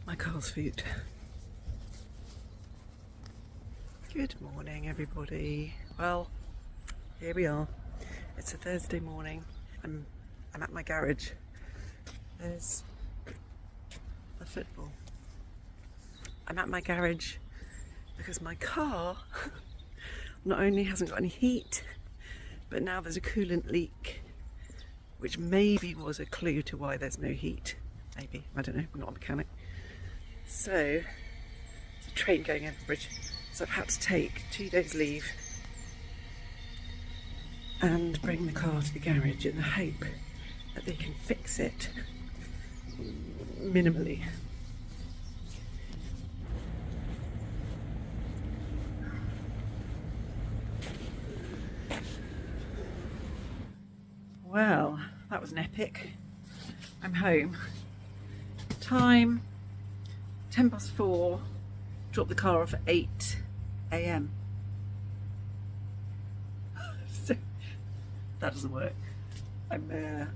my car's food. Good morning, everybody. Well, here we are. It's a Thursday morning. I'm at my garage. There's the football. I'm at my garage because my car not only hasn't got any heat, but now there's a coolant leak, which maybe was a clue to why there's no heat. Maybe, I don't know, I'm not a mechanic. So, there's a train going over the bridge. So I've had to take 2 days leave and bring the car to the garage in the hope that they can fix it minimally. Well, that was an epic. I'm home. Time 4:10. Dropped the car off at 8 AM. So that doesn't work. That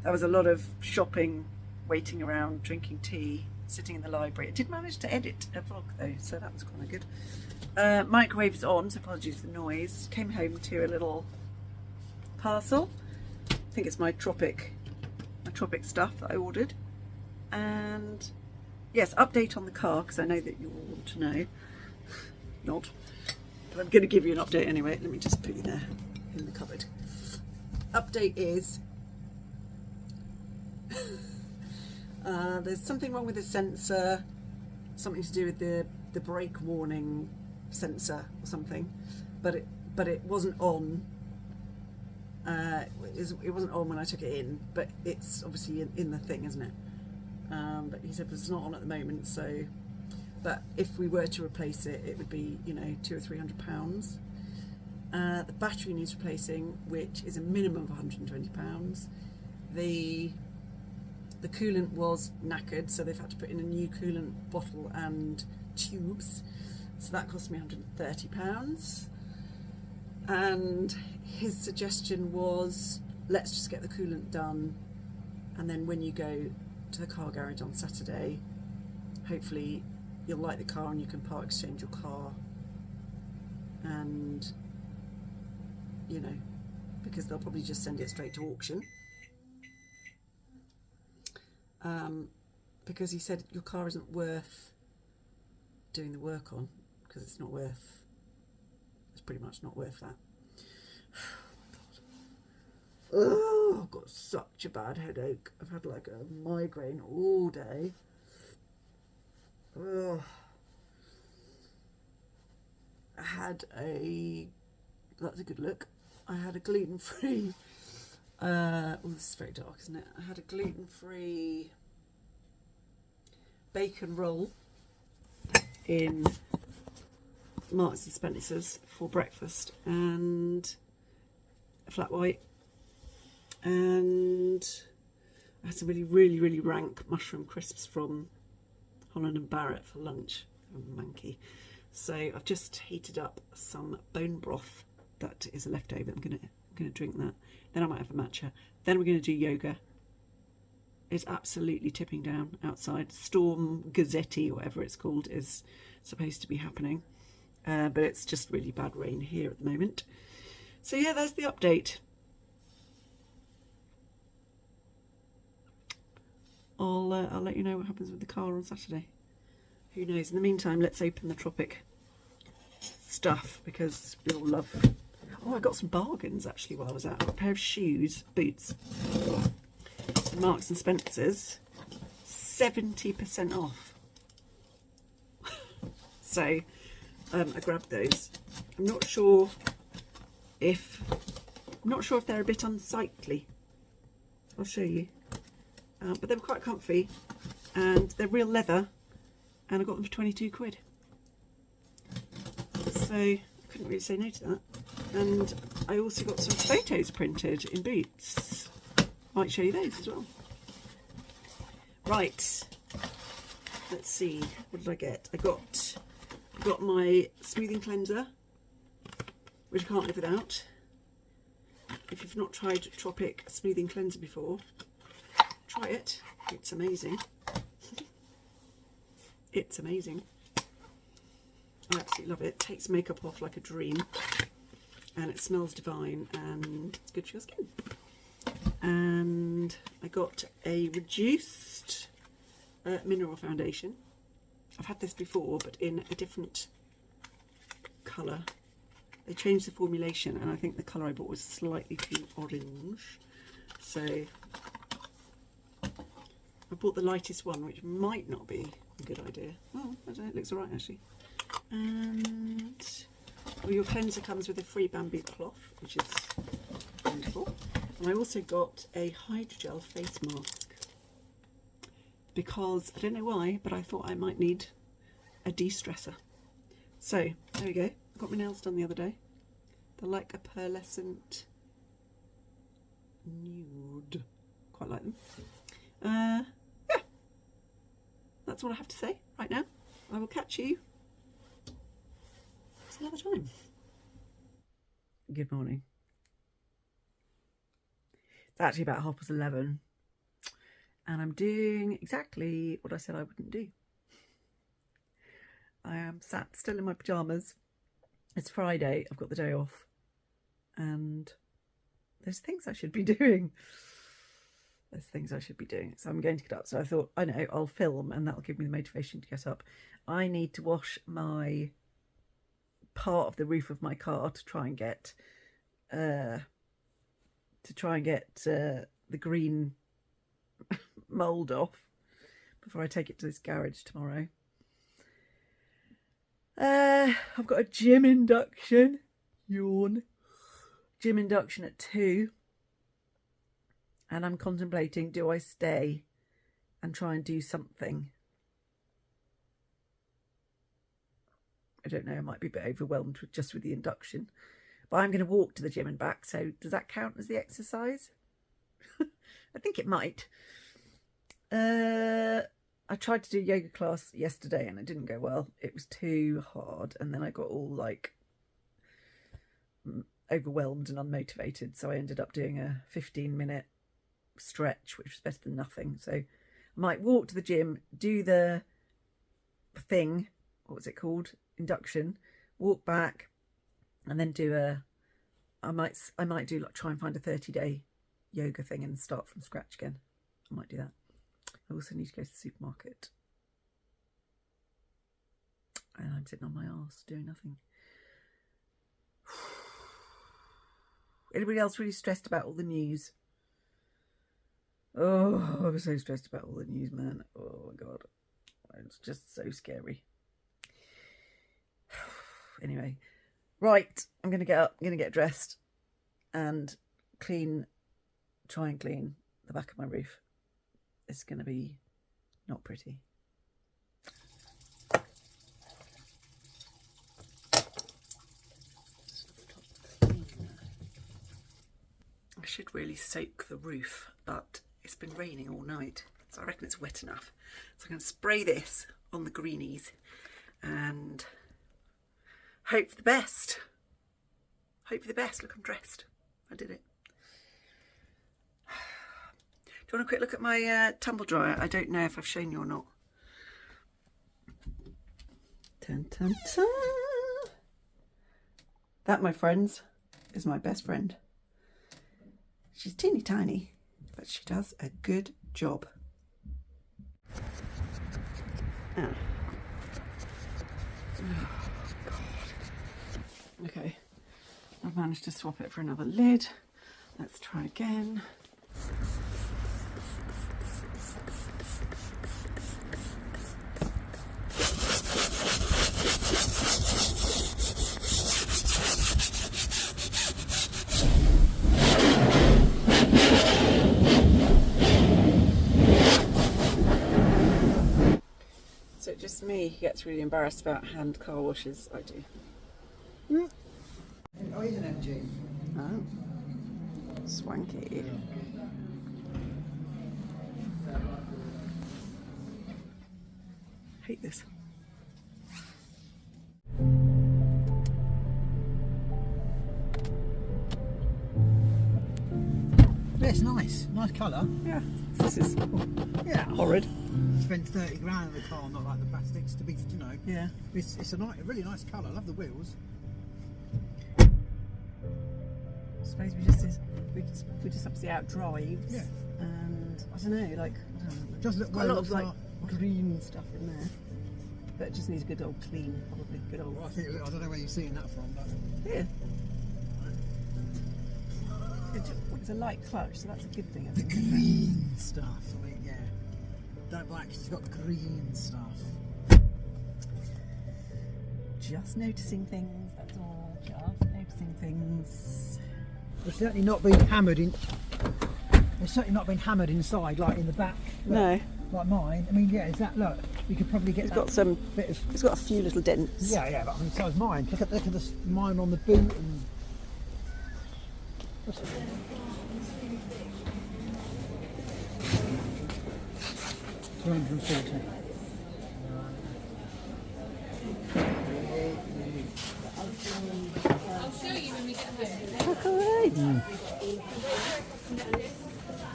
was a lot of shopping, waiting around, drinking tea, sitting in the library. I did manage to edit a vlog though, so that was kind of good. Microwave is on, so apologies for the noise. Came home to a little parcel. I think it's my tropic stuff that I ordered. And yes, update on the car, because I know that you all want to know. Not, but I'm going to give you an update anyway. Let me just put you there in the cupboard. Update is there's something wrong with the sensor, something to do with the brake warning sensor or something, but it wasn't on. It wasn't on when I took it in, but it's obviously in the thing, isn't it? But he said it's not on at the moment, so, but if we were to replace it, it would be, you know, £200 or £300. The battery needs replacing, which is a minimum of £120. The coolant was knackered, so they've had to put in a new coolant bottle and tubes, so that cost me £130. And his suggestion was, let's just get the coolant done, and then when you go to the car garage on Saturday, hopefully you'll like the car and you can part exchange your car, and you know, because they'll probably just send it straight to auction, because he said your car isn't worth doing the work on, because it's pretty much not worth that. Oh, I've got such a bad headache. I've had like a migraine all day. Oh. That's a good look. I had a gluten-free, oh, this is very dark, isn't it? I had a gluten-free bacon roll in Marks and Spencer's for breakfast, and a flat white, and I had some really rank mushroom crisps from Holland and Barrett for lunch. Manky. So I've just heated up some bone broth that is a leftover. I'm gonna drink that. Then I might have a matcha. Then we're gonna do yoga. It's absolutely tipping down outside. Storm Gazetti, or whatever it's called, is supposed to be happening. But it's just really bad rain here at the moment. So yeah, there's the update. I'll let you know what happens with the car on Saturday. Who knows? In the meantime, let's open the tropic stuff, because we all love. Oh, I got some bargains actually while I was out. I got a pair of shoes, boots, Marks and Spencer's, 70% off. So I grabbed those. I'm not sure if they're a bit unsightly. I'll show you. But they were quite comfy, and they're real leather, and I got them for 22 quid. So I couldn't really say no to that. And I also got some photos printed in boots. Might show you those as well. Right, let's see, what did I get? I got my smoothing cleanser, which I can't live without. If you've not tried Tropic smoothing cleanser before, try it. It's amazing. It's amazing. I absolutely love it. It takes makeup off like a dream, and it smells divine, and it's good for your skin. And I got a reduced mineral foundation. I've had this before, but in a different colour. They changed the formulation, and I think the colour I bought was slightly too orange. So I bought the lightest one, which might not be a good idea. Oh, I don't know, it looks alright actually. And well, your cleanser comes with a free bamboo cloth, which is wonderful. And I also got a hydrogel face mask, because I don't know why, but I thought I might need a de-stressor. So there we go. I got my nails done the other day. They're like a pearlescent nude. Quite like them. Yeah, that's all I have to say right now. I will catch you another time. Good morning. It's actually about 11:30, and I'm doing exactly what I said I wouldn't do. I am sat still in my pyjamas. It's Friday, I've got the day off, and there's things I should be doing. So I'm going to get up. So I thought, I know, I'll film, and that'll give me the motivation to get up. I need to wash my part of the roof of my car to try and get the green mould off before I take it to this garage tomorrow. I've got a gym induction. Yawn. Gym induction at 2. And I'm contemplating, do I stay and try and do something? I don't know, I might be a bit overwhelmed just with the induction. But I'm going to walk to the gym and back, so does that count as the exercise? I think it might. I tried to do yoga class yesterday and it didn't go well. It was too hard, and then I got all like overwhelmed and unmotivated, so I ended up doing a 15-minute stretch, which was better than nothing. So I might walk to the gym, do the thing, what was it called, induction, walk back, and then do I might do like try and find a 30-day yoga thing and start from scratch again. I might do that. I also need to go to the supermarket, and I'm sitting on my arse doing nothing. Anybody else really stressed about all the news? Oh, I'm so stressed about all the news, man. Oh my god, it's just so scary. Anyway, right, I'm gonna get up, I'm gonna get dressed and try and clean the back of my roof. It's gonna be not pretty. I should really soak the roof, but it's been raining all night, so I reckon it's wet enough. So I'm going to spray this on the greenies and hope for the best. Hope for the best. Look, I'm dressed. I did it. Do you want a quick look at my tumble dryer? I don't know if I've shown you or not. Dun, dun, dun. That, my friends, is my best friend. She's teeny tiny, but she does a good job. Oh, God. Okay, I've managed to swap it for another lid. Let's try again. Just me who gets really embarrassed about hand car washes. I do. Oh, isn't it, Jane? Oh, swanky. Hate this. it's nice. Nice colour. Yeah, this is Yeah. horrid. Spent 30 grand on the car, not like the plastics, to be, you know. Yeah. It's a really nice colour. I love the wheels. I suppose we just have to see how it drives. Yeah. And I don't know, like, I don't know, It does look got a well lot of like looked green stuff in there. But it just needs a good old clean, probably. Good old. Well, I don't know where you're seeing that from, but Yeah. It's a light clutch, so that's a good thing, I think. green stuff. I mean, yeah. Don't black. It's got green stuff. Just noticing things, that's all. Just noticing things. It's certainly not been hammered in. It's certainly not been hammered inside, like in the back. Look, No. Like mine. I mean, yeah. Is that look? You could probably get. It's that got some. bit of. It's got a few little dents. Yeah, yeah. But I mean, so is mine. Look at the mine on the boot and. What's it? 240. I'll show you when we get home. Look alright.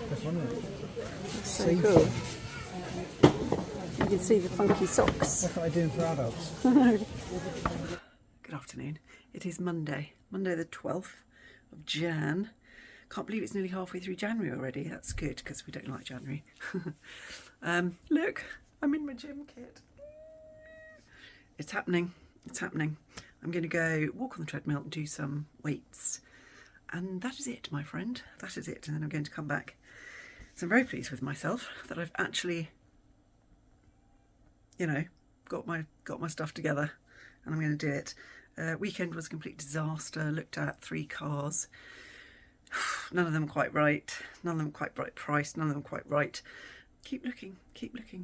That's one of it. So See? cool. You can see the funky socks. That's what I'm doing for adults. Good afternoon. It is Monday the 12th of Jan. Can't believe it's nearly halfway through January already. That's good because we don't like January. Look, I'm in my gym kit. It's happening. It's happening. I'm going to go walk on the treadmill and do some weights. And that is it, my friend. That is it. And then I'm going to come back. So I'm very pleased with myself that I've actually, you know, got my stuff together, and I'm going to do it. Weekend was a complete disaster. Looked at 3 cars. None of them quite right. None of them quite right priced. None of them quite right. Keep looking,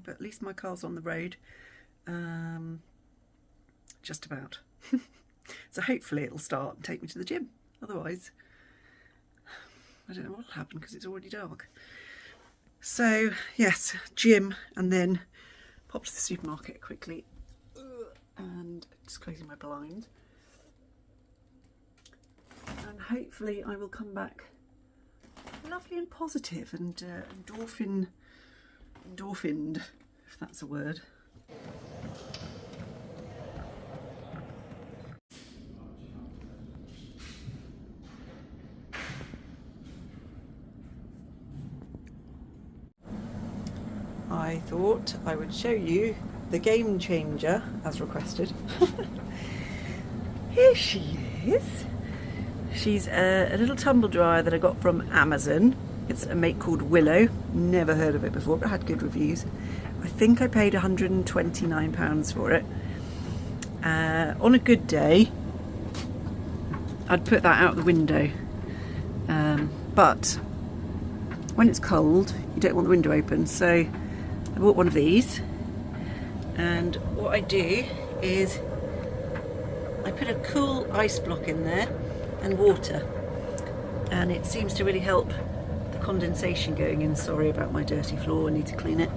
but at least my car's on the road. Just about. So hopefully it'll start and take me to the gym. Otherwise, I don't know what'll happen because it's already dark. So yes, gym, and then pop to the supermarket quickly and just closing my blind. And hopefully I will come back lovely and positive and endorphined, if that's a word. I thought I would show you the game changer as requested. Here she is. She's a little tumble dryer that I got from Amazon. It's a make called Willow. Never heard of it before, but had good reviews. I think I paid £129 for it. On a good day, I'd put that out the window. But when it's cold, you don't want the window open. So I bought one of these. And what I do is I put a cool ice block in there and water, and it seems to really help the condensation going in. Sorry about my dirty floor, I need to clean it.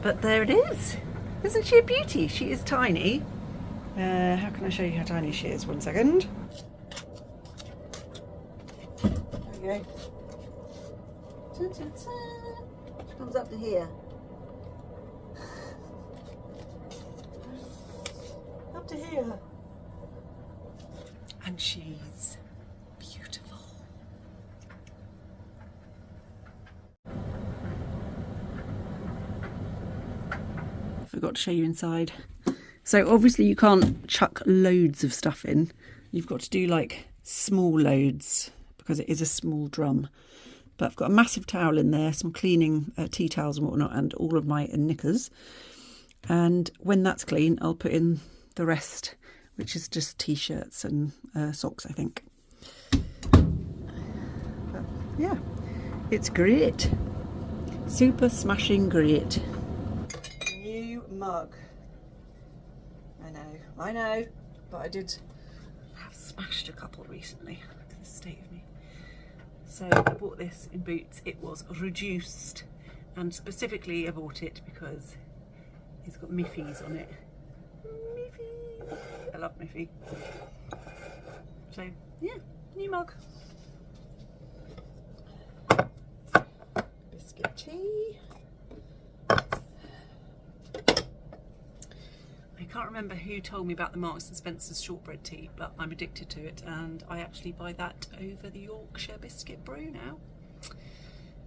But there it is. Isn't she a beauty? She is tiny. How can I show you how tiny she is? 1 second. There we go. She comes up to here. Up to here. And she's beautiful. Forgot to show you inside. So obviously you can't chuck loads of stuff in. You've got to do like small loads because it is a small drum. But I've got a massive towel in there, some cleaning tea towels and whatnot, and all of my knickers. And when that's clean, I'll put in the rest, which is just t-shirts and socks, I think. But yeah, it's great. Super smashing great. New mug. I know, but I did have smashed a couple recently. Look at the state of me. So I bought this in Boots. It was reduced, and specifically I bought it because it's got Miffys on it. Miffy! I love Miffy. So yeah, new mug. remember who told me about the Marks and Spencer's shortbread tea, but I'm addicted to it, and I actually buy that over the Yorkshire biscuit brew now.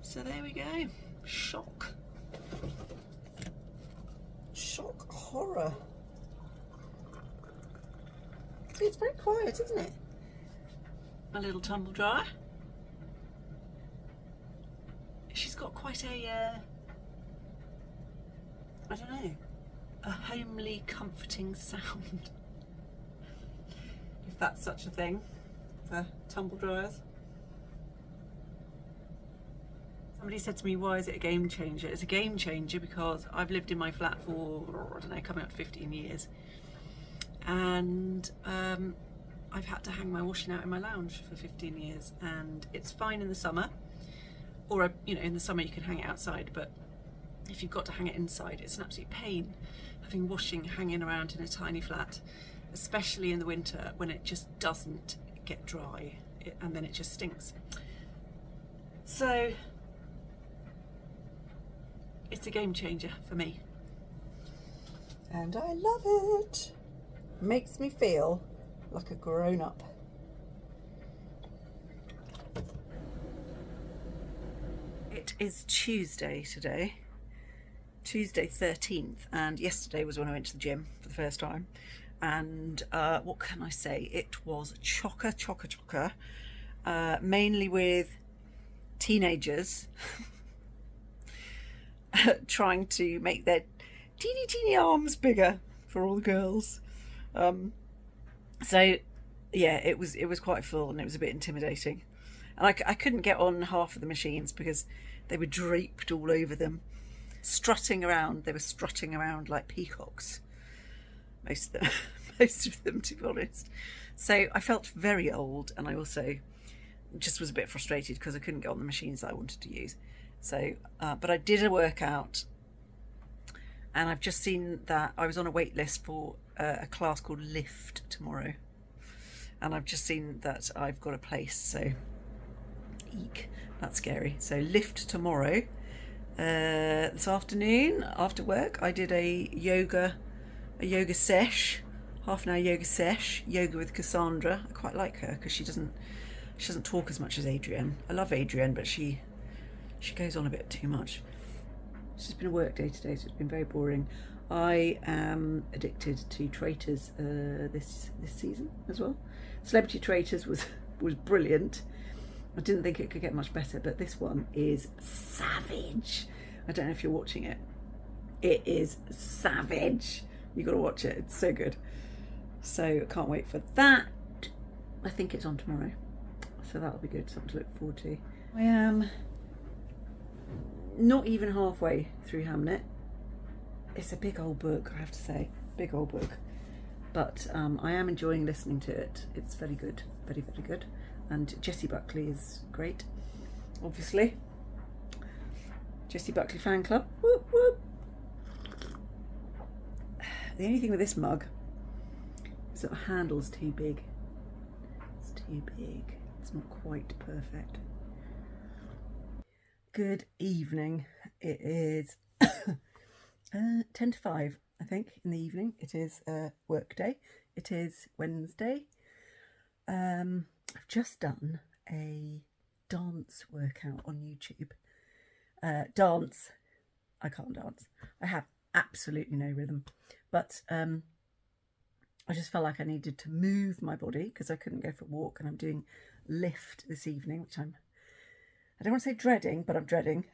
So there we go. Shock. Shock horror. See, it's very quiet, isn't it? My little tumble dryer. She's got quite a, I don't know, a homely, comforting sound. If that's such a thing for tumble dryers. Somebody said to me, why is it a game changer? It's a game changer because I've lived in my flat for, I don't know, coming up to 15 years. And I've had to hang my washing out in my lounge for 15 years, and it's fine in the summer, or you know, in the summer you can hang it outside, but if you've got to hang it inside, it's an absolute pain having washing hanging around in a tiny flat, especially in the winter when it just doesn't get dry and then it just stinks. So it's a game changer for me, and I love it. Makes me feel like a grown-up. It is Tuesday today, Tuesday 13th, and yesterday was when I went to the gym for the first time, and what can I say, it was chocker, mainly with teenagers trying to make their teeny arms bigger for all the girls. So yeah, it was quite full, and it was a bit intimidating, and I couldn't get on half of the machines because they were draped all over them, strutting around. They were strutting around like peacocks, most of them, to be honest. So I felt very old, and I also just was a bit frustrated because I couldn't get on the machines that I wanted to use. So but I did a workout, and I've just seen that I was on a wait list for a class called Lift tomorrow, and I've just seen that I've got a place, so eek, that's scary. So Lift tomorrow. This afternoon after work I did a yoga sesh, half an hour yoga sesh, yoga with Cassandra. I quite like her because she doesn't talk as much as Adrienne. I love Adrienne, but she goes on a bit too much. It's just been a work day today, so it's been very boring. I am addicted to Traitors this season as well. Celebrity Traitors was brilliant. I didn't think it could get much better, but this one is savage. I don't know if you're watching it. It is savage. You've got to watch it. It's so good. So I can't wait for that. I think it's on tomorrow, so that'll be good. Something to look forward to. I am not even halfway through Hamnet. It's a big old book, I have to say, big old book, but I am enjoying listening to it. It's very good, very good, and Jessie Buckley is great, obviously. Jessie Buckley fan club, whoop whoop. The only thing with this mug is that the handle's too big. It's too big, it's not quite perfect. Good evening. It is 10 to 5, I think, in the evening. It is work day. It is Wednesday. I've just done a dance workout on YouTube. Dance. I can't dance. I have absolutely no rhythm. But I just felt like I needed to move my body because I couldn't go for a walk, and I'm doing Lift this evening, which I don't want to say dreading, but I'm dreading.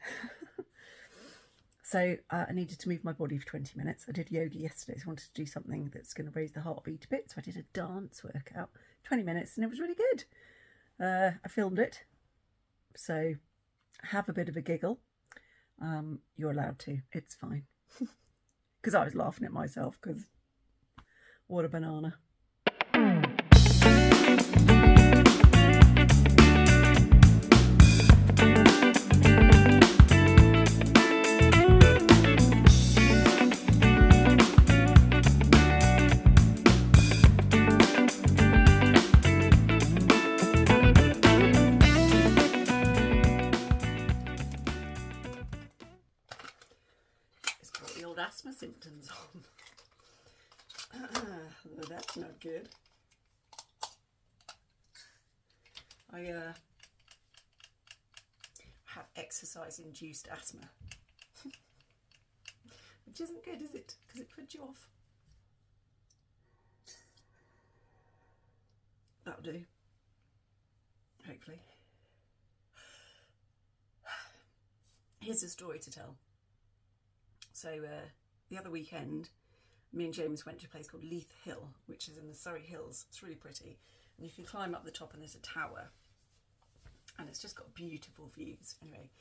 So I needed to move my body for 20 minutes. I did yoga yesterday, so I wanted to do something that's going to raise the heartbeat a bit. So I did a dance workout, 20 minutes, and it was really good. I filmed it, so have a bit of a giggle. You're allowed to, it's fine. Because I was laughing at myself, because what a banana. Asthma symptoms on. That's not good. I have exercise-induced asthma. Which isn't good, is it? Because it puts you off. That'll do. Hopefully. Here's a story to tell. So the other weekend, me and James went to a place called Leith Hill, which is in the Surrey Hills. It's really pretty. And you can climb up the top and there's a tower. And it's just got beautiful views. Anyway,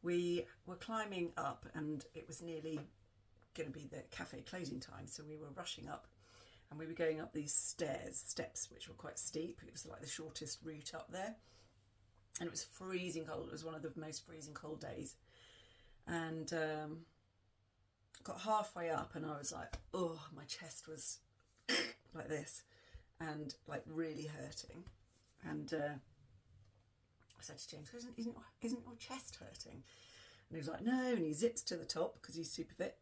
we were climbing up and it was nearly going to be the cafe closing time. So we were rushing up and we were going up these steps, which were quite steep. It was like the shortest route up there. And it was freezing cold. It was one of the most freezing cold days. And got halfway up and I was like, oh, my chest was like this and like really hurting. And I said to James, isn't your chest hurting? And he was like, no, and he zips to the top because he's super fit.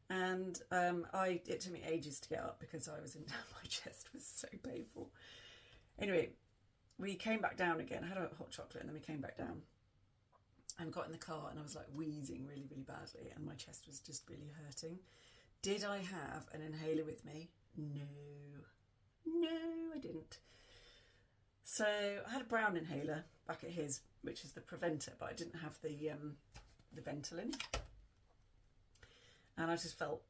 And it took me ages to get up because I was my chest was so painful. Anyway, we came back down again, had a hot chocolate, and then we came back down and got in the car and I was like wheezing really, really badly and my chest was just really hurting. Did I have an inhaler with me? No, I didn't. So I had a brown inhaler back at his, which is the preventer, but I didn't have the Ventolin. And I just felt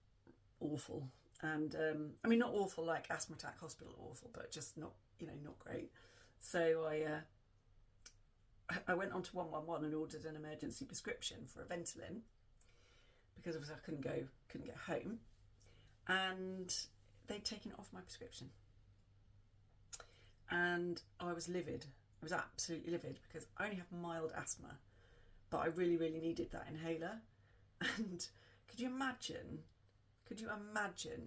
awful. And I mean, not awful like asthma attack hospital awful, but just not, not great. So I went on to 111 and ordered an emergency prescription for a Ventolin because obviously I couldn't get home, and they'd taken it off my prescription. And I was livid. I was absolutely livid because I only have mild asthma, but I really, really needed that inhaler. And could you imagine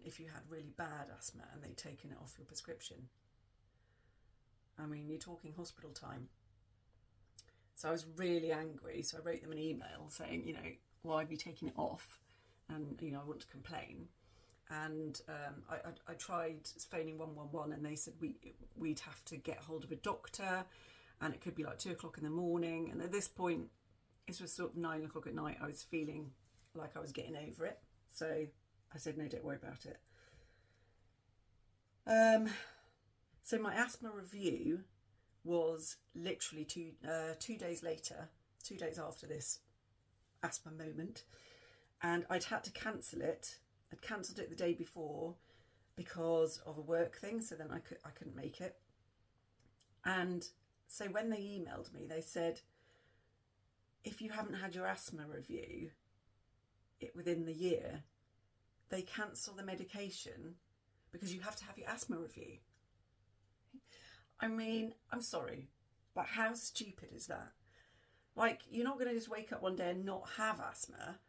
if you had really bad asthma and they'd taken it off your prescription? I mean, you're talking hospital time. So I was really angry. So I wrote them an email saying, why have you taken it off? And, I want to complain. And I tried phoning 111 and they said we'd have to get hold of a doctor and it could be like 2 o'clock in the morning. And at this point, this was sort of 9 o'clock at night, I was feeling like I was getting over it. So I said, no, don't worry about it. So my asthma review was literally two days later, 2 days after this asthma moment. And I'd had to cancel it. I'd cancelled it the day before because of a work thing. So then I couldn't make it. And so when they emailed me, they said, if you haven't had your asthma review within the year, they cancel the medication because you have to have your asthma review. I mean, I'm sorry, but how stupid is that? Like, you're not going to just wake up one day and not have asthma.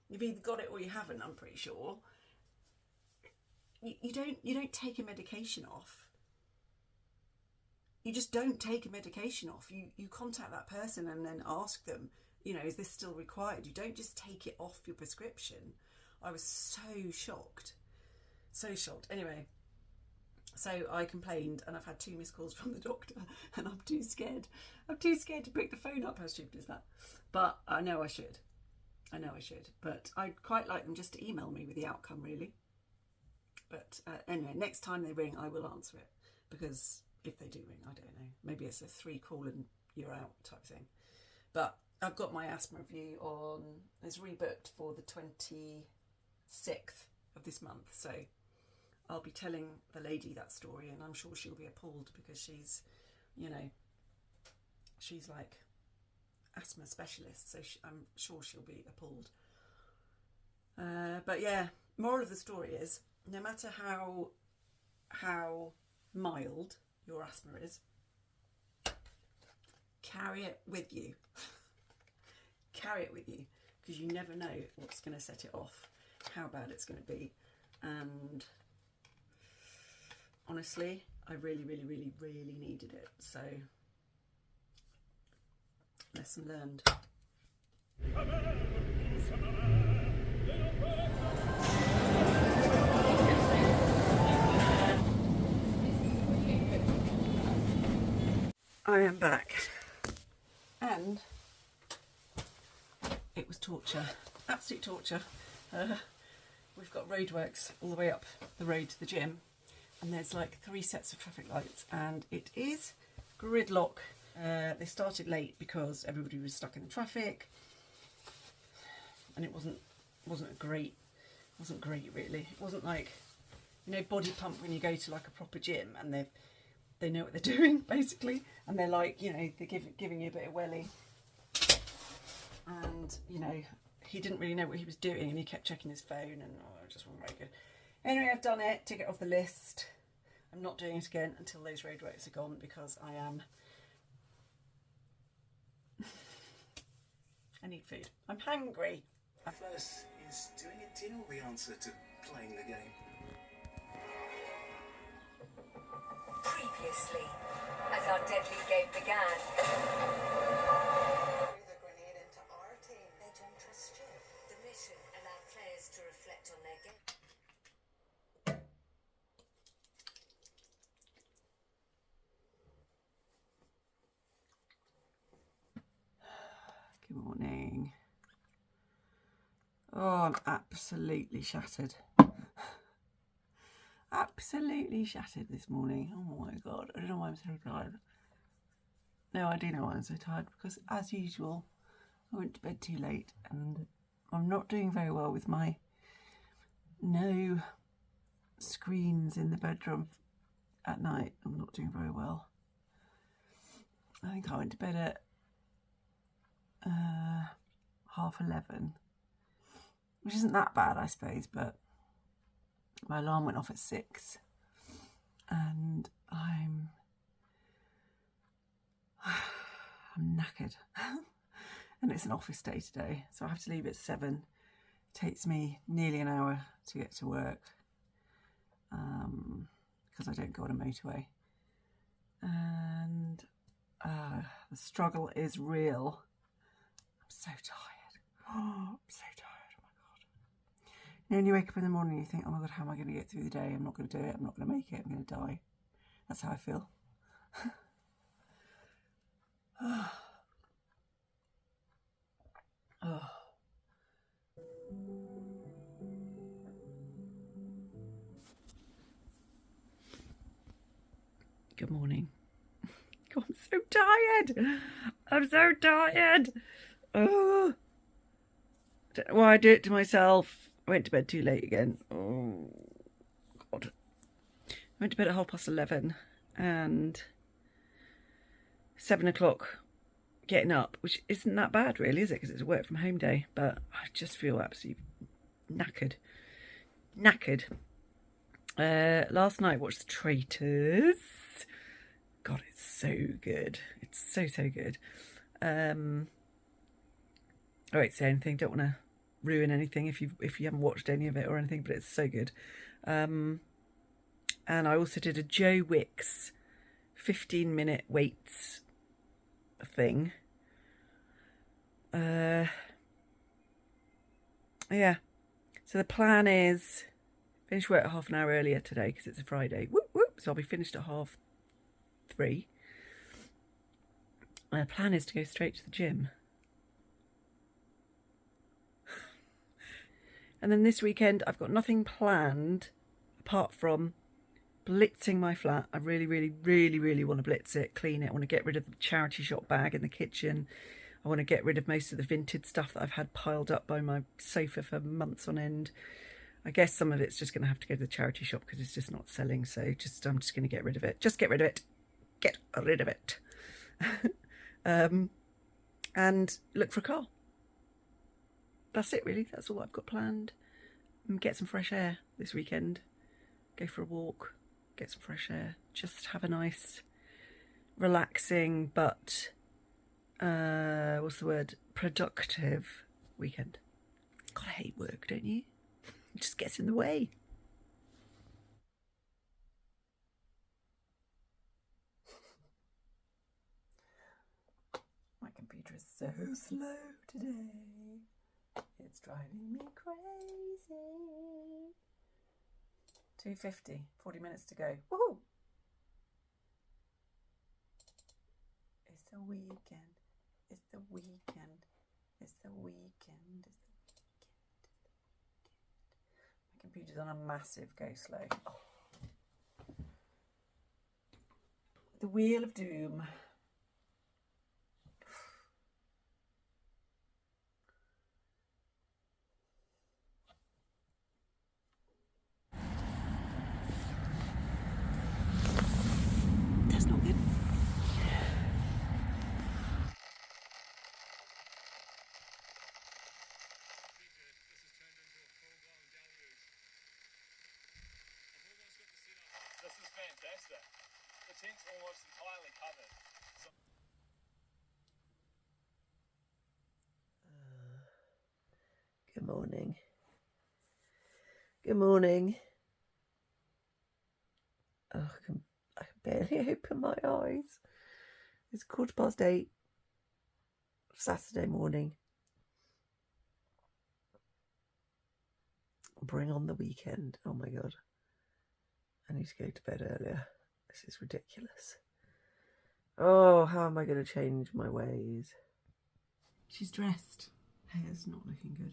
You've either got it or you haven't, I'm pretty sure. You don't take a medication off. You just don't take a medication off. You contact that person and then ask them, is this still required? You don't just take it off your prescription. I was so shocked. So shocked. Anyway, so I complained and I've had 2 missed calls from the doctor and I'm too scared. I'm too scared to pick the phone up. How stupid is that? But I know I should. But I'd quite like them just to email me with the outcome, really. But anyway, next time they ring, I will answer it. Because if they do ring, I don't know. Maybe it's a 3 call and you're out type thing. But I've got my asthma review on, it's rebooked for the 26th of this month. So I'll be telling the lady that story and I'm sure she'll be appalled because she's, she's like asthma specialist. So I'm sure she'll be appalled. But yeah, moral of the story is, no matter how mild your asthma is, carry it with you. Carry it with you because you never know what's going to set it off, how bad it's going to be. And honestly, I really, really, really, really needed it. So, lesson learned. I am back, and it was torture, absolute torture. We've got roadworks all the way up the road to the gym, and there's like 3 sets of traffic lights, and it is gridlock. They started late because everybody was stuck in the traffic, and it wasn't great really. It wasn't like, you know, body pump when you go to like a proper gym and they know what they're doing basically, and they're like, you know, they're giving you a bit of welly, and you know, he didn't really know what he was doing and he kept checking his phone, and it just wasn't very good. Anyway, I've done it, tick it off the list. I'm not doing it again until those roadworks are gone, because I need food. I'm hungry. First, is doing it. Do you know the answer to playing the game? Previously, as our deadly game began. Threw the grenade into our team. They don't trust you. The mission allowed players to reflect on their game. Good morning. Oh, I'm absolutely shattered. Absolutely shattered this morning. Oh my god, I don't know why I'm so tired. No, I do know why I'm so tired, because as usual, I went to bed too late, and I'm not doing very well with my no screens in the bedroom at night. I'm not doing very well. I think I went to bed at 11:30, which isn't that bad, I suppose, but my alarm went off at 6, and I'm knackered. And it's an office day today, so I have to leave at 7. It takes me nearly an hour to get to work, because I don't go on a motorway, and the struggle is real. I'm so tired. Oh, I'm so tired. Oh my god. You know, when you wake up in the morning and you think, oh my god, how am I going to get through the day? I'm not going to do it. I'm not going to make it. I'm going to die. That's how I feel. Oh. Good morning. God, I'm so tired. I'm so tired. Oh. Don't know why I do it to myself. I went to bed too late again. Oh, God. I went to bed at 11:30, and 7 o'clock getting up, which isn't that bad really, is it? Because it's a work from home day, but I just feel absolutely knackered. Last night watched The Traitors. God, it's so good. It's so good. I won't say anything, don't want to ruin anything if you haven't watched any of it or anything, but it's so good. And I also did a Joe Wicks 15-minute weights thing. Yeah, so the plan is finish work half an hour earlier today because it's a Friday. Whoop, whoop. So I'll be finished at 3:30. My plan is to go straight to the gym. And then this weekend I've got nothing planned apart from blitzing my flat. I really want to blitz it, clean it. I want to get rid of the charity shop bag in the kitchen. I want to get rid of most of the vintage stuff that I've had piled up by my sofa for months on end. I guess some of it's just going to have to go to the charity shop because it's just not selling. So I'm just going to get rid of it. Just get rid of it. Get rid of it. And look for a car. That's it really. That's all I've got planned. Get some fresh air this weekend. Go for a walk. Get some fresh air. Just have a nice, relaxing but productive weekend. God, I hate work, don't you? It just gets in the way. My computer is so slow today. It's driving me crazy. 2:50, 40 minutes to go. Woohoo! the weekend. It's the weekend. It's the weekend. It's the weekend. My computer's on a massive go slow. Oh. The Wheel of Doom. That's not good. This is fantastic. The tent's almost entirely covered. Good morning. Good morning. Oh, I can barely open my eyes. It's 8:15, Saturday morning. Bring on the weekend. Oh my God. I need to go to bed earlier. This is ridiculous. Oh, how am I going to change my ways? She's dressed. Hair's not looking good.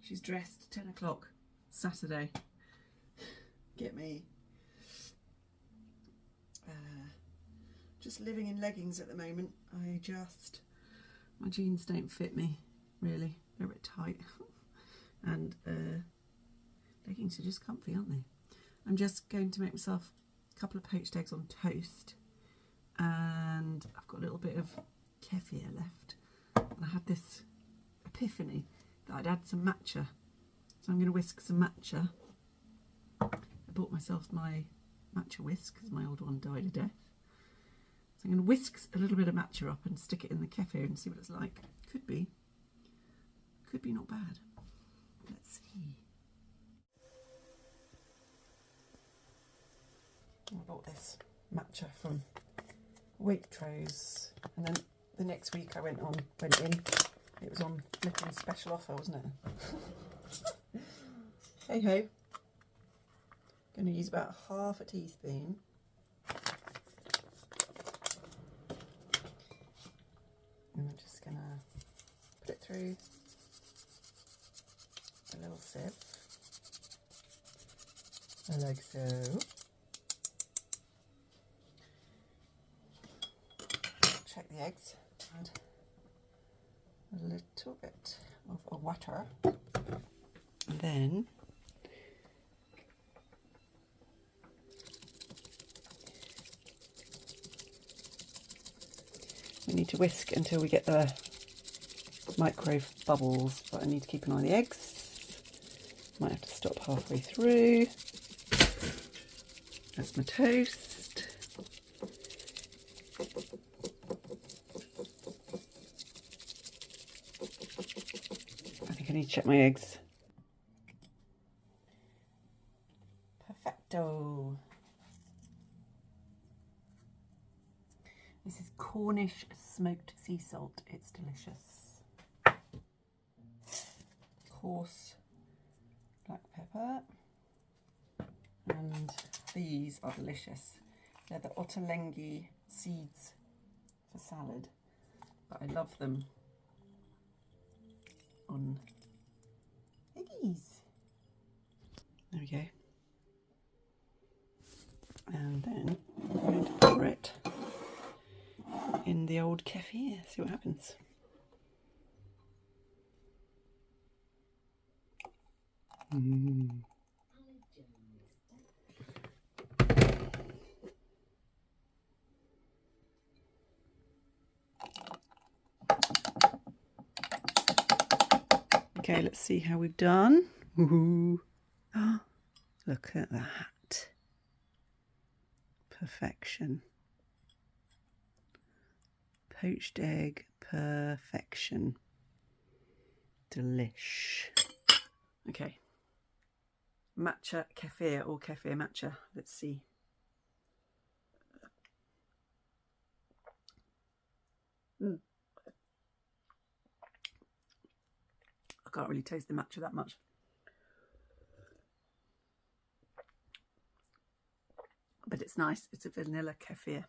She's dressed. 10 o'clock, Saturday. Get me. Just living in leggings at the moment. My jeans don't fit me, really. They're a bit tight. And leggings are just comfy, aren't they? I'm just going to make myself a couple of poached eggs on toast. And I've got a little bit of kefir left. And I had this epiphany that I'd add some matcha. So I'm going to whisk some matcha. I bought myself my matcha whisk because my old one died of death. So I'm going to whisk a little bit of matcha up and stick it in the kefir and see what it's like. Could be not bad. Let's see. I bought this matcha from Waitrose, and then the next week I went in. It was on flipping special offer, wasn't it? Hey ho. Going to use about half a teaspoon. And I'm just going to put it through a little sieve, like so. Check the eggs. Add a little bit of water, and then we need to whisk until we get the microwave bubbles, but I need to keep an eye on the eggs. Might have to stop halfway through. That's my toast. I think I need to check my eggs. Perfecto. This is Cornish smoked sea salt. It's delicious. Coarse black pepper. And these are delicious. They're the ottolenghi seeds for salad. But I love them on eggies. There we go. And then I'm going to pour it in the old kefir, see what happens. Okay, let's see how we've done. Ooh. Oh, look at that. Perfection. Poached egg perfection. Delish. Okay. Matcha kefir or kefir matcha. Let's see. I can't really taste the matcha that much. But it's nice. It's a vanilla kefir.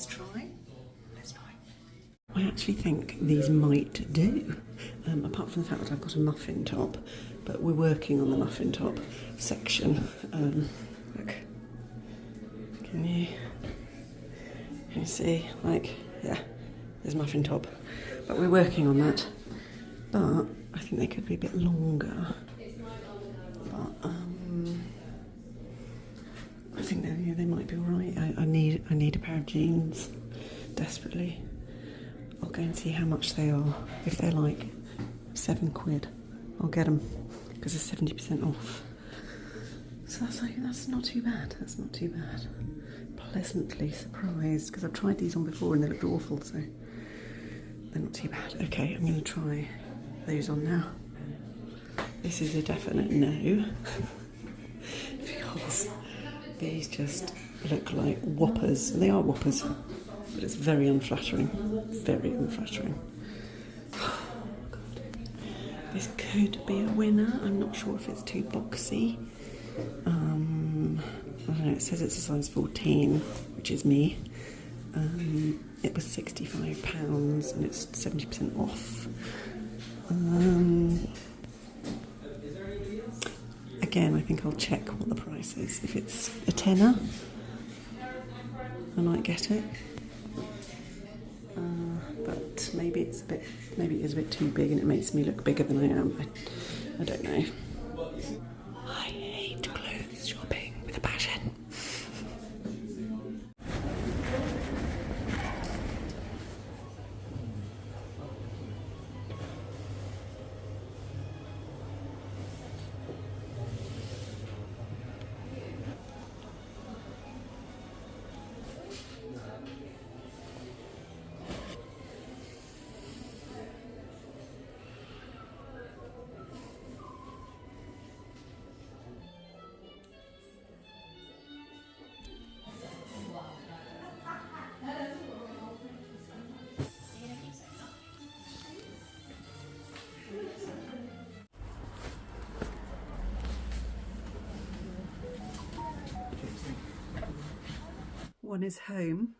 let's try. I actually think these might do, apart from the fact that I've got a muffin top, but we're working on the muffin top section. Look, can you see, like, yeah, there's muffin top, but we're working on that. But I think they could be a bit longer, but I think they might be all right. I need a pair of jeans desperately. I'll go and see how much they are. If they're like £7, I'll get them because it's 70% off. So that's not too bad. That's not too bad. Pleasantly surprised because I've tried these on before and they looked awful, so they're not too bad. Okay, I'm going to try those on now. This is a definite no because these just look like whoppers. They are whoppers. But it's very unflattering, very unflattering. Oh, God. This could be a winner. I'm not sure if it's too boxy. I don't know, it says it's a size 14, which is me. It was £65 and it's 70% off. Again, I think I'll check what the price is. If it's a tenner, I might get it. But maybe it is a bit too big and it makes me look bigger than I am. I don't know. I hate clothes shopping with a passion. One is home.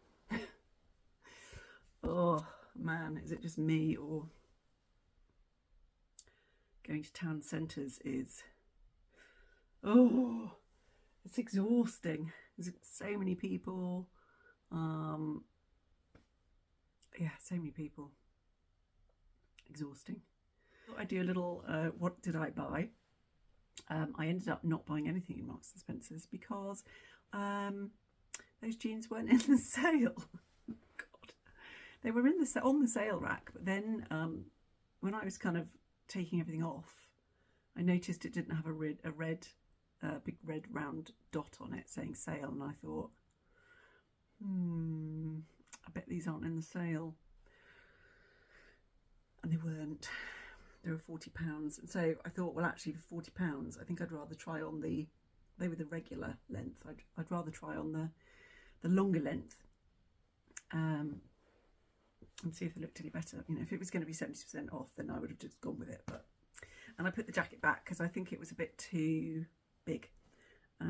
Oh man, is it just me, or going to town centres is, oh, it's exhausting. There's so many people. Yeah, so many people. Exhausting. I do a little, what did I buy? I ended up not buying anything in Marks and Spencer's because those jeans weren't in the sale. God, they were in on the sale rack, but then when I was kind of taking everything off, I noticed it didn't have a big red round dot on it saying sale, and I thought, I bet these aren't in the sale. And they weren't. They were £40, and so I thought, well, actually for £40, I think I'd rather try on they were the regular length. I'd rather try on the longer length and see if they looked any better. You know, if it was going to be 70% off, then I would have just gone with it. And I put the jacket back because I think it was a bit too big. Yeah,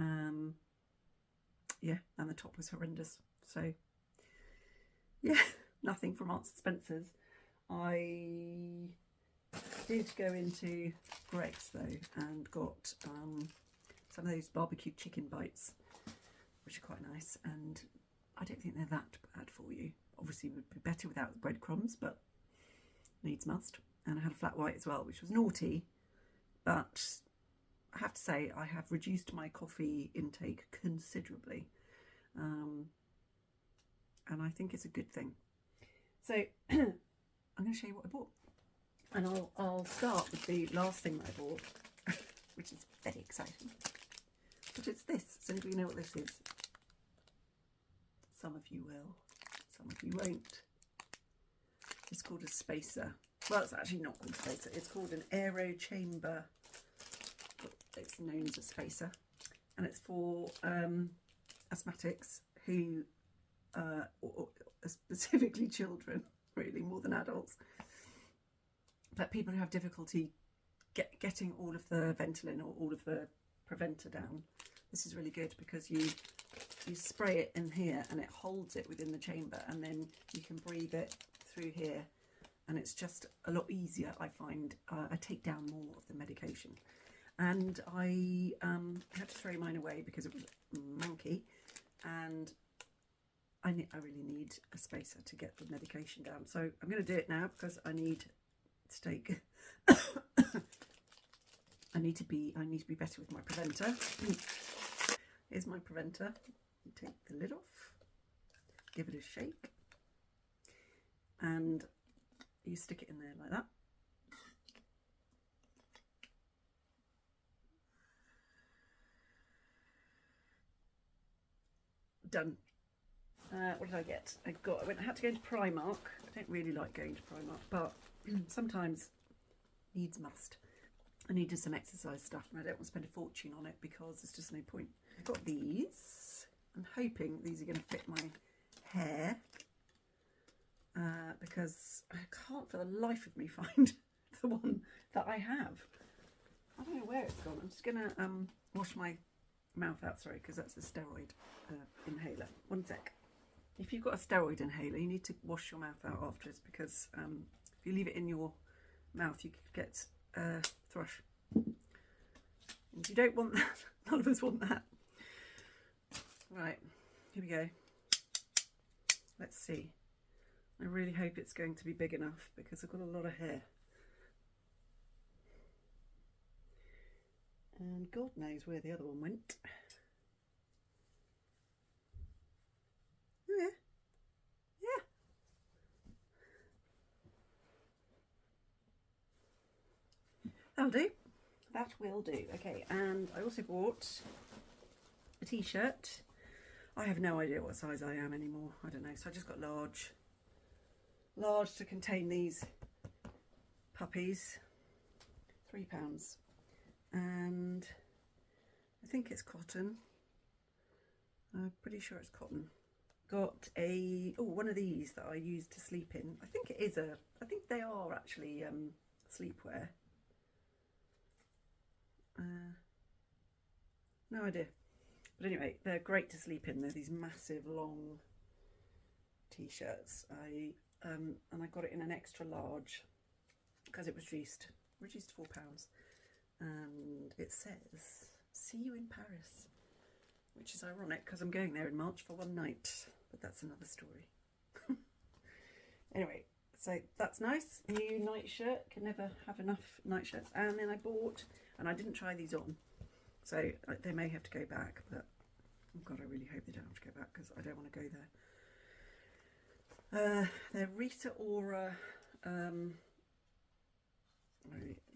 and the top was horrendous. So yeah, nothing from Marks and Spencer's. I did go into Greggs though and got some of those barbecue chicken bites, which are quite nice, and I don't think they're that bad for you. Obviously it would be better without the breadcrumbs, but needs must. And I had a flat white as well, which was naughty, but I have to say I have reduced my coffee intake considerably, and I think it's a good thing. So I'm going to show you what I bought, and I'll start with the last thing that I bought, which is very exciting. But it's this. So do you know what this is? Some of you will, some of you won't. It's called a spacer. Well, it's actually not called a spacer. It's called an aero chamber. It's known as a spacer, and it's for asthmatics who, or specifically children, really more than adults, but people who have difficulty getting all of the Ventolin or all of the preventer down. This is really good because you you spray it in here and it holds it within the chamber, and then you can breathe it through here, and it's just a lot easier. I find I take down more of the medication, and I had to throw mine away because it was manky, and I really need a spacer to get the medication down. So I'm going to do it now because I need to take I need to be better with my preventer. Here's my preventer. You take the lid off, give it a shake, and you stick it in there like that. Done. What did I get? I had to go into Primark. I don't really like going to Primark, but sometimes needs must. I needed some exercise stuff, and I don't want to spend a fortune on it because there's just no point. I got these. I'm hoping these are going to fit my hair because I can't for the life of me find the one that I have. I don't know where it's gone. I'm just going to wash my mouth out, sorry, because that's a steroid inhaler. One sec. If you've got a steroid inhaler, you need to wash your mouth out afterwards, because if you leave it in your mouth, you could get thrush. And you don't want that. None of us want that. Right, here we go. Let's see. I really hope it's going to be big enough because I've got a lot of hair. And God knows where the other one went. Oh yeah. Yeah. That'll do. That will do. Okay, and I also bought a t-shirt. I have no idea what size I am anymore. I don't know. So I just got large. Large to contain these puppies. £3. And I think it's cotton. I'm pretty sure it's cotton. Got one of these that I use to sleep in. I think they are actually sleepwear. No idea. But anyway, they're great to sleep in. They're these massive long t-shirts. And I got it in an extra large because it was reduced £4. And it says, "See you in Paris," which is ironic because I'm going there in March for one night, but that's another story. Anyway, so that's nice. New night shirt. Can never have enough night shirts. And then I bought, and I didn't try these on, so they may have to go back, but oh God, I really hope they don't have to go back because I don't want to go there. They're Rita Ora.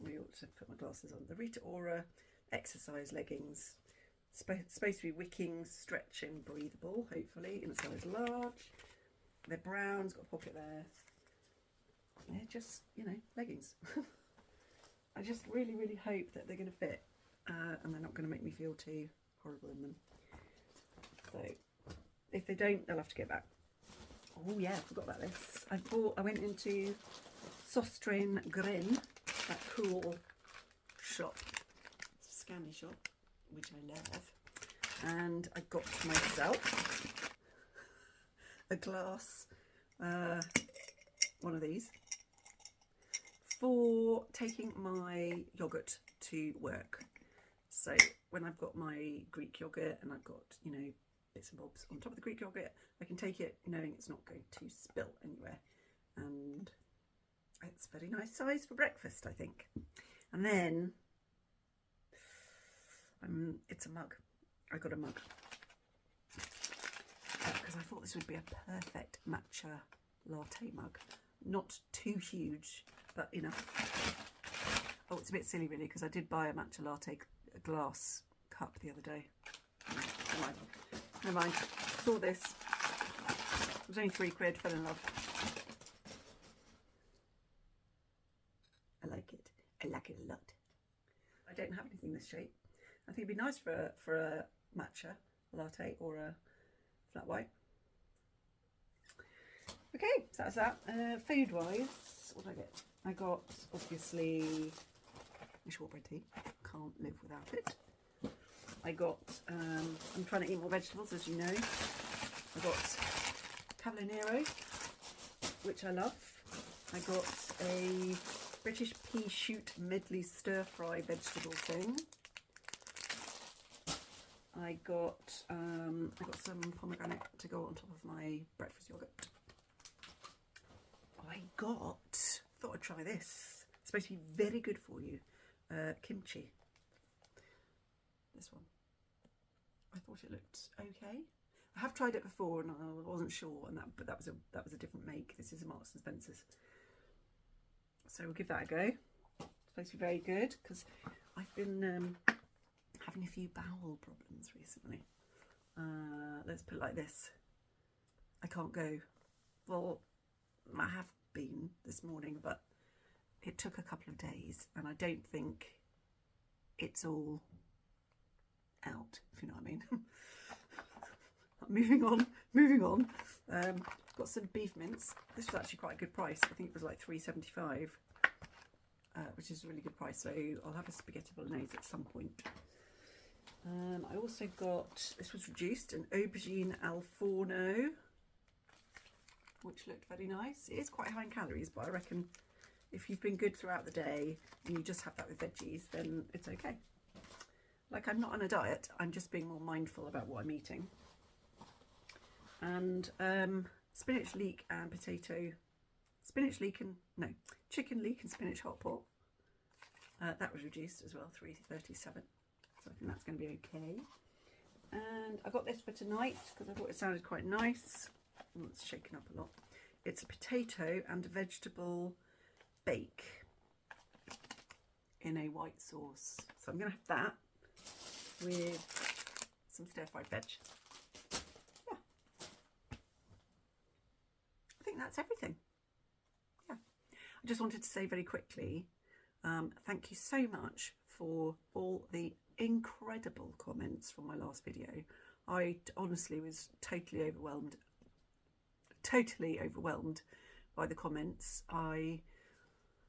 We ought to put my glasses on. The Rita Ora exercise leggings. Supposed to be wicking, stretching, breathable, hopefully, in a size large. They're brown, it's got a pocket there. They're just, leggings. I just really, really hope that they're going to fit and they're not going to make me feel too horrible in them. So, if they don't, they'll have to go back. Oh yeah, I forgot about this. I went into Sostrin Grin, that cool shop. It's a scanny shop, which I love. And I got myself a glass, one of these, for taking my yoghurt to work. So when I've got my Greek yoghurt and I've got, bits and bobs on top of the Greek yoghurt, I can take it knowing it's not going to spill anywhere. And it's a very nice size for breakfast, I think. And then it's a mug. I got a mug because I thought this would be a perfect matcha latte mug. Not too huge, but enough. Oh, it's a bit silly really because I did buy a matcha latte glass cup the other day. Never mind. Saw this. It was only £3, fell in love. I like it. I like it a lot. I don't have anything this shape. I think it'd be nice for a matcha latte or a flat white. Okay, so that's that. Food wise, what did I get? I got obviously a shortbread tea. Can't live without it. I got, I'm trying to eat more vegetables, as you know. I got Cavolo Nero, which I love. I got a British pea shoot medley stir fry vegetable thing. I got some pomegranate to go on top of my breakfast yogurt. I thought I'd try this. It's supposed to be very good for you. Kimchi. This one. I thought it looked okay. I have tried it before and I wasn't sure, but that was a different make. This is a Marks and Spencer's. So we'll give that a go. It's supposed to be very good because I've been having a few bowel problems recently. Let's put it like this. I can't go. Well, I have been this morning, but it took a couple of days and I don't think it's all out, if you know what I mean. Moving on. Got some beef mince. This was actually quite a good price. I think it was like $3.75, which is a really good price. So I'll have a spaghetti bolognese at some point. I also got, this was reduced, an aubergine al forno, which looked very nice. It is quite high in calories, but I reckon if you've been good throughout the day and you just have that with veggies, then it's okay. Like, I'm not on a diet, I'm just being more mindful about what I'm eating. And spinach leek and potato, chicken leek and spinach hot pot. That was reduced as well, $3.37. So I think that's going to be okay. And I got this for tonight because I thought it sounded quite nice. Oh, it's shaken up a lot. It's a potato and a vegetable bake in a white sauce. So I'm going to have that with some stir-fried veg. Yeah. I think that's everything. Yeah. I just wanted to say very quickly, thank you so much for all the incredible comments from my last video. I honestly was totally overwhelmed by the comments. I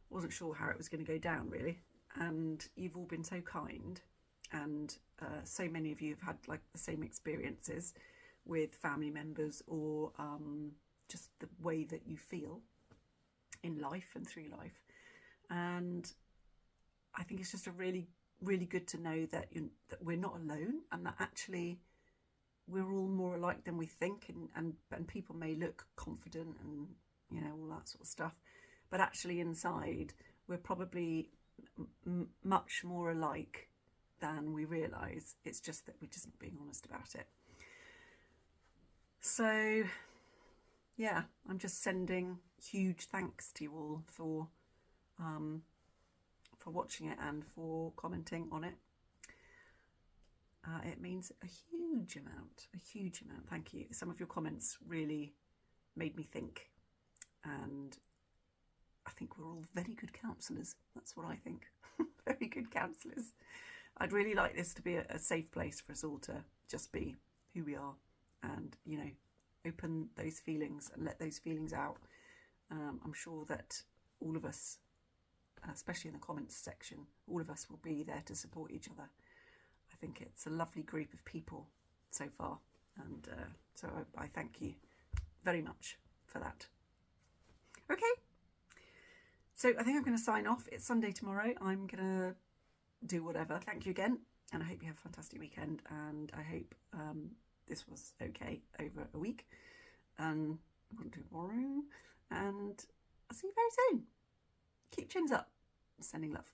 wasn't sure how it was going to go down, really, and you've all been so kind, and so many of you have had like the same experiences with family members or just the way that you feel in life and through life. And I think it's just a really good to know that that we're not alone, and that actually we're all more alike than we think, and people may look confident and, you know, all that sort of stuff, but actually inside we're probably much more alike than we realise. It's just that we're just not being honest about it. So yeah, I'm just sending huge thanks to you all for watching it and for commenting on it. It means a huge amount. Thank you. Some of your comments really made me think, and I think we're all very good counsellors. That's what I think. Very good counsellors. I'd really like this to be a safe place for us all to just be who we are, and, you know, open those feelings and let those feelings out. I'm sure that all of us, especially in the comments section, all of us will be there to support each other. I think it's a lovely group of people so far, and so I thank you very much for that. Okay, so I think I'm going to sign off. It's Sunday tomorrow. I'm going to do whatever. Thank you again, and I hope you have a fantastic weekend, and I hope this was okay over a week, and I'm going to do tomorrow, and I'll see you very soon. Keep chins up. Sending love.